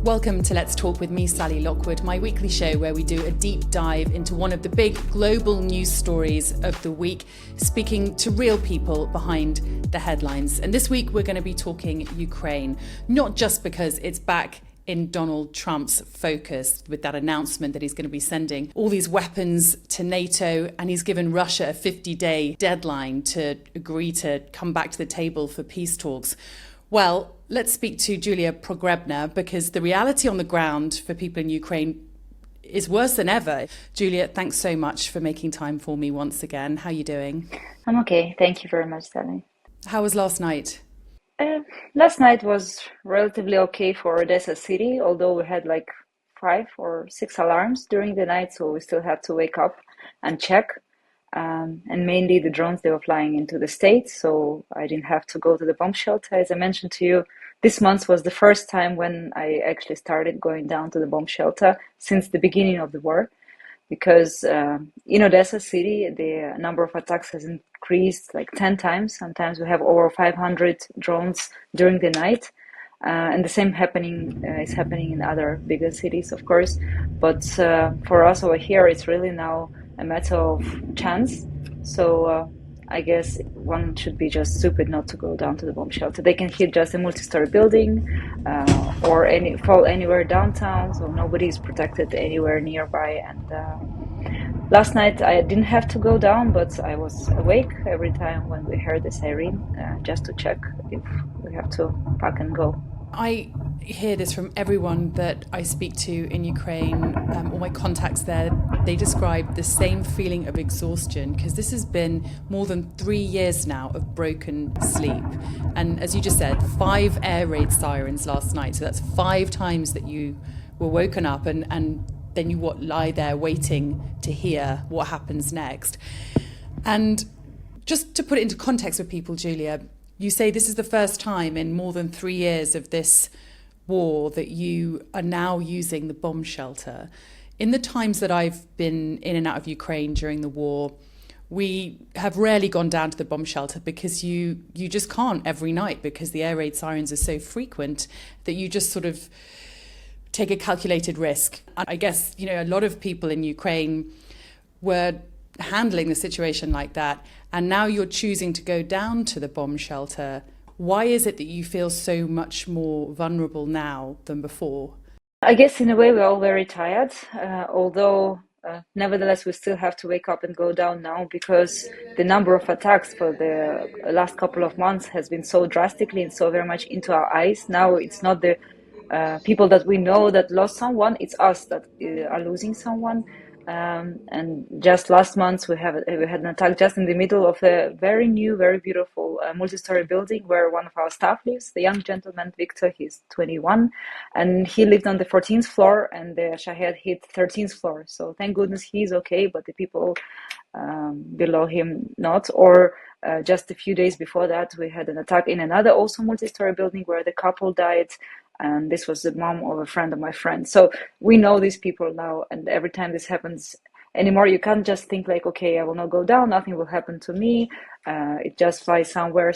Welcome to Let's Talk with me, Sally Lockwood, my weekly show where we do a deep dive into one of the big global news stories of the week, speaking to real people behind the headlines. And this week we're going to be talking Ukraine, not just because it's back in Donald Trump's focus with that announcement that he's going to be sending all these weapons to NATO, and he's given Russia a 50-day deadline to agree to come back to the table for peace talks. Well, let's speak to Julia Pogrebna, because the reality on the ground for people in Ukraine is worse than ever. Julia, thanks so much for making time for me once again. How are you doing? I'm okay. Thank you very much, Sally. How was last night? Last night was relatively okay for Odesa city, although we had like 5 or 6 alarms during the night, so we still had to wake up and check. And mainly the drones, they were flying into the States, so I didn't have to go to the bomb shelter. As I mentioned to you, this month was the first time when I actually started going down to the bomb shelter since the beginning of the war, because in Odesa city, the number of attacks has increased like 10 times. Sometimes we have over 500 drones during the night. And the same is happening in other bigger cities, of course. But for us over here, it's really now a matter of chance. So I guess one should be just stupid not to go down to the bomb shelter. They can hit just a multi-story building or fall anywhere downtown, so nobody is protected anywhere nearby. And last night I didn't have to go down, but I was awake every time when we heard the siren, just to check if we have to pack and go. I hear this from everyone that I speak to in Ukraine, all my contacts there. They describe the same feeling of exhaustion, because this has been more than 3 years now of broken sleep. And as you just said, 5 air raid sirens last night. So that's 5 times that you were woken up and then you lie there waiting to hear what happens next. And just to put it into context with people, Julia, you say this is the first time in more than 3 years of this war that you are now using the bomb shelter. In the times that I've been in and out of Ukraine during the war, we have rarely gone down to the bomb shelter because you just can't every night, because the air raid sirens are so frequent that you just sort of take a calculated risk. And I guess, a lot of people in Ukraine were handling the situation like that, and now you're choosing to go down to the bomb shelter. Why is it that you feel so much more vulnerable now than before? I guess in a way we're all very tired, although nevertheless we still have to wake up and go down now, because the number of attacks for the last couple of months has been so drastically and so very much into our eyes. Now it's not the people that we know that lost someone, it's us that are losing someone. And just last month we had an attack just in the middle of a very new, very beautiful multi-story building where one of our staff lives, the young gentleman Victor. He's 21, and he lived on the 14th floor, and the Shahed hit 13th floor. So thank goodness he's okay, but the people below him not. Or just a few days before that, we had an attack in another also multi-story building where the couple died. And this was the mom of a friend of my friend. So we know these people now, and every time this happens anymore, you can't just think like, okay, I will not go down, nothing will happen to me, it just flies somewhere.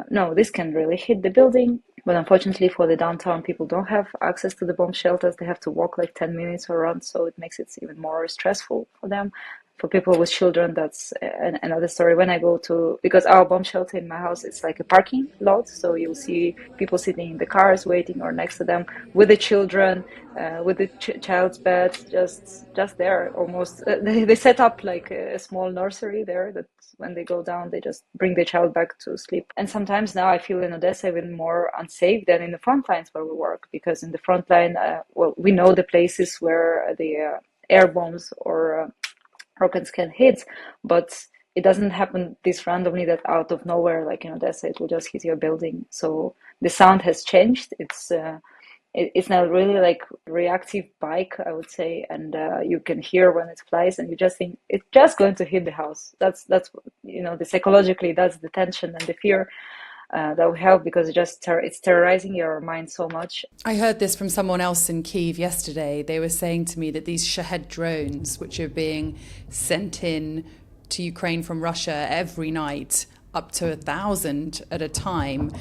No, this can really hit the building. But unfortunately for the downtown, people don't have access to the bomb shelters. They have to walk like 10 minutes around, so it makes it even more stressful for them. For people with children, that's another story. When I go because our bomb shelter in my house, it's like a parking lot, so you'll see people sitting in the cars waiting or next to them with the children, with the child's bed, just there almost. They set up like a small nursery there that when they go down, they just bring the child back to sleep. And sometimes now I feel in Odessa even more unsafe than in the front lines where we work, because in the front line, we know the places where the air bombs or rockets can hit, but it doesn't happen this randomly, that out of nowhere, like in Odessa, it will just hit your building. So the sound has changed. It's now really like reactive bike, I would say, and you can hear when it flies, and you just think it's just going to hit the house. That's the psychologically, that's the tension and the fear that we have, because it's terrorizing your mind so much. I heard this from someone else in Kyiv yesterday. They were saying to me that these Shahed drones, which are being sent in to Ukraine from Russia every night, up to 1,000 at a time,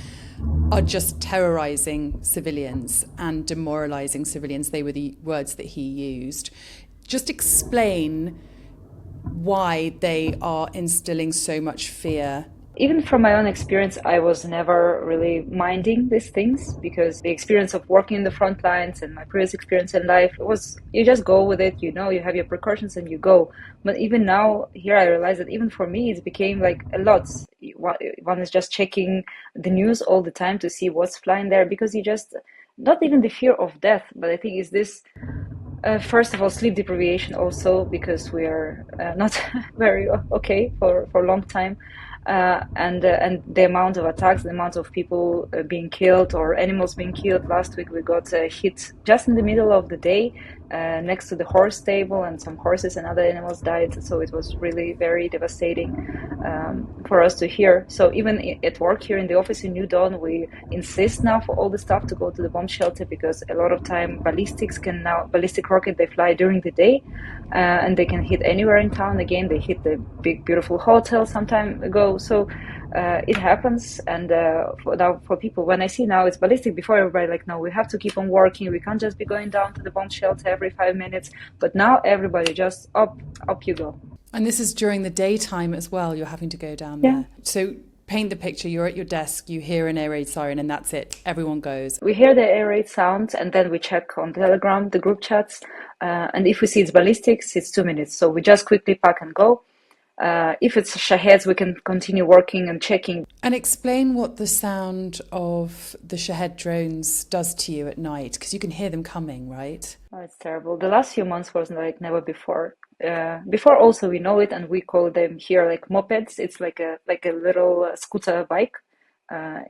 are just terrorising civilians and demoralising civilians. They were the words that he used. Just explain why they are instilling so much fear. Even from my own experience, I was never really minding these things, because the experience of working in the front lines and my previous experience in life was, you just go with it, you have your precautions and you go. But even now, here I realize that even for me, it became like a lot. One is just checking the news all the time to see what's flying there, because you just, not even the fear of death, but I think is this first of all, sleep deprivation also, because we are not very okay for a long time. And the amount of attacks, the amount of people being killed or animals being killed. Last week we got hit just in the middle of the day next to the horse stable, and some horses and other animals died. So it was really very devastating for us to hear. So even at work here in the office in New Dawn, we insist now for all the staff to go to the bomb shelter, because a lot of time ballistic rocket, they fly during the day and they can hit anywhere in town. Again, they hit the big beautiful hotel some time ago. So it happens. And for people, when I see now it's ballistic, before everybody like, no, we have to keep on working, we can't just be going down to the bomb shelter every 5 minutes. But now everybody just up you go. And this is during the daytime as well, you're having to go down Yeah. there. So paint the picture, you're at your desk, you hear an air raid siren, and that's it, everyone goes. We hear the air raid sound, and then we check on Telegram, the group chats, and if we see it's ballistics, it's 2 minutes. So we just quickly pack and go. If it's Shaheds, we can continue working and checking. And explain what the sound of the Shahed drones does to you at night, because you can hear them coming, right? Oh, it's terrible. The last few months was like never before. Before also we know it, and we call them here like mopeds. It's like a little scooter bike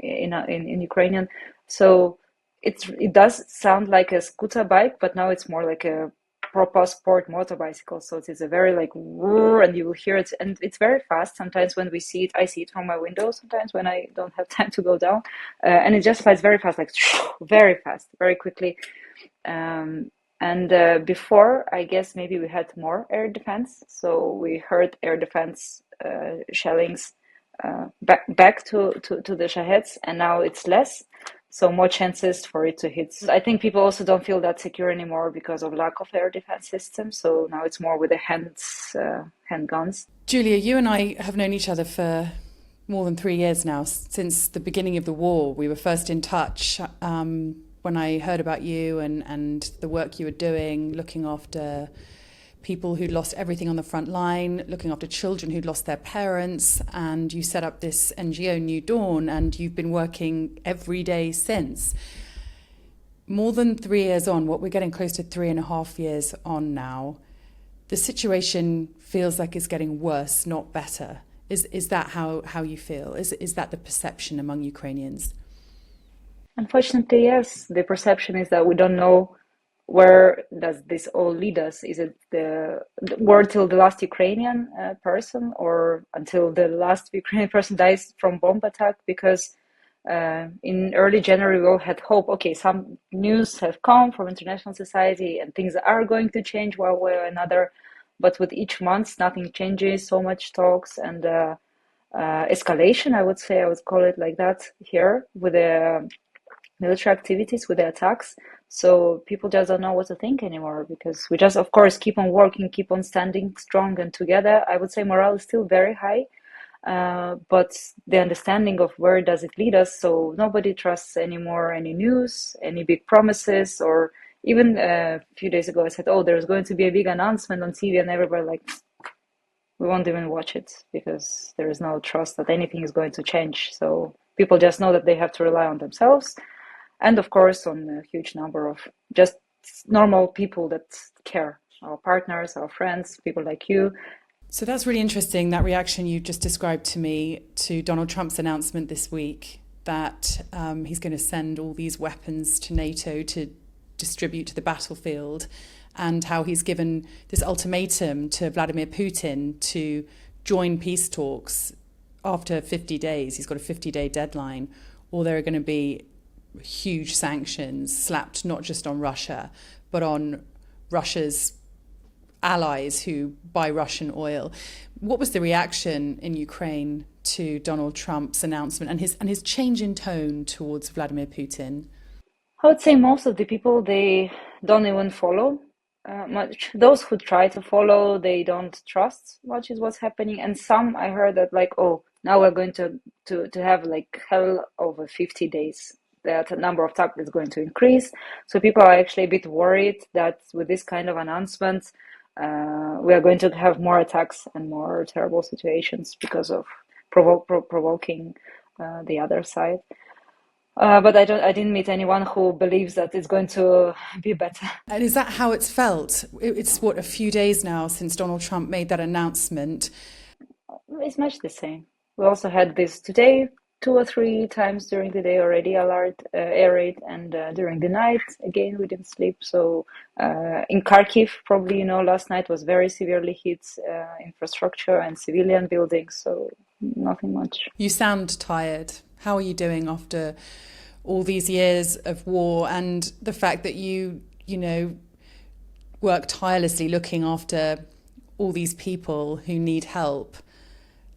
in Ukrainian. So it does sound like a scooter bike, but now it's more like a proper sport motorbicycle. So it is a very like whir, and you will hear it, and it's very fast. Sometimes when we see it, I see it from my window. Sometimes when I don't have time to go down, and it just flies very fast, like very fast, very quickly. And before, I guess maybe we had more air defense, so we heard air defense shellings back to the Shaheds, and now it's less, so more chances for it to hit. I think people also don't feel that secure anymore because of lack of air defense systems, so now it's more with the handguns. Julia, you and I have known each other for more than 3 years now, since the beginning of the war. We were first in touch when I heard about you and the work you were doing, looking after people who'd lost everything on the front line, looking after children who'd lost their parents, and you set up this NGO, New Dawn, and you've been working every day since. More than 3 years on, we're getting close to 3.5 years on now, the situation feels like it's getting worse, not better. Is that how you feel? Is that the perception among Ukrainians? Unfortunately, yes. The perception is that we don't know where does this all lead us. Is it the war till the last Ukrainian person, or until the last Ukrainian person dies from bomb attack? Because in early January, we all had hope. Okay, some news have come from international society and things are going to change one way or another. But with each month, nothing changes. So much talks and escalation, I would call it like that here, with the military activities, with the attacks. So people just don't know what to think anymore, because we just, of course, keep on working, keep on standing strong and together. I would say morale is still very high, but the understanding of where does it lead us, so nobody trusts anymore any news, any big promises, or even a few days ago I said, oh, there's going to be a big announcement on TV, and everybody like, we won't even watch it, because there is no trust that anything is going to change. So people just know that they have to rely on themselves, and of course on a huge number of just normal people that care, our partners, our friends, people like you. So that's really interesting, that reaction you just described to me to Donald Trump's announcement this week that he's going to send all these weapons to NATO to distribute to the battlefield, and how he's given this ultimatum to Vladimir Putin to join peace talks after 50 days. He's got a 50-day deadline, or there are going to be huge sanctions slapped not just on Russia, but on Russia's allies who buy Russian oil. What was the reaction in Ukraine to Donald Trump's announcement and his change in tone towards Vladimir Putin? I would say most of the people, they don't even follow much. Those who try to follow, they don't trust much is what's happening. And some I heard that like, oh, now we're going to have like hell over 50 days. That the number of attacks is going to increase. So people are actually a bit worried that with this kind of announcement, we are going to have more attacks and more terrible situations because of provoking the other side. But I didn't meet anyone who believes that it's going to be better. And is that how it's felt? It's a few days now since Donald Trump made that announcement. It's much the same. We also had this today, 2 or 3 times during the day already, air raid, and during the night, again, we didn't sleep. So in Kharkiv, probably, last night was very severely hit infrastructure and civilian buildings, so nothing much. You sound tired. How are you doing after all these years of war and the fact that you work tirelessly looking after all these people who need help?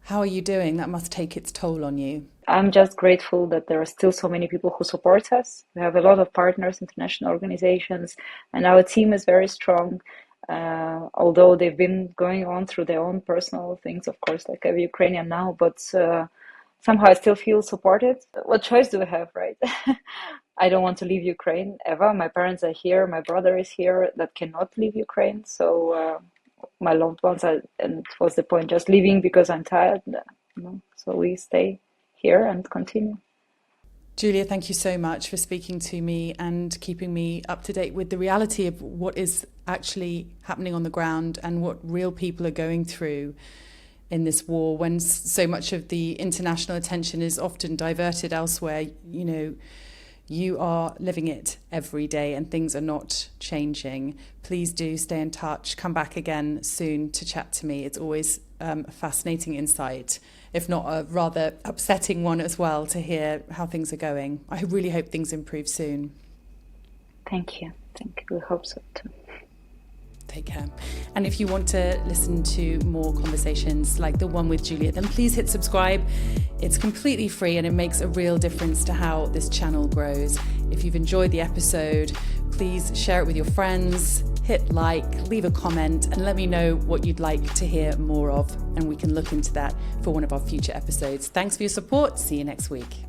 How are you doing? That must take its toll on you. I'm just grateful that there are still so many people who support us. We have a lot of partners, international organizations, and our team is very strong. Although they've been going on through their own personal things, of course, like every Ukrainian now, but somehow I still feel supported. What choice do I have, right? I don't want to leave Ukraine ever. My parents are here. My brother is here that cannot leave Ukraine. So my loved ones are, and what's the point just leaving because I'm tired? So we stay here and continue. Julia, thank you so much for speaking to me and keeping me up to date with the reality of what is actually happening on the ground and what real people are going through in this war, when so much of the international attention is often diverted elsewhere. You are living it every day and things are not changing. Please do stay in touch. Come back again soon to chat to me. It's always a fascinating insight, if not a rather upsetting one as well, to hear how things are going. I really hope things improve soon. Thank you. We hope so too. Take care. And if you want to listen to more conversations like the one with Julia, then please hit subscribe. It's completely free and it makes a real difference to how this channel grows. If you've enjoyed the episode, please share it with your friends, hit like, leave a comment, and let me know what you'd like to hear more of, and we can look into that for one of our future episodes. Thanks for your support. See you next week.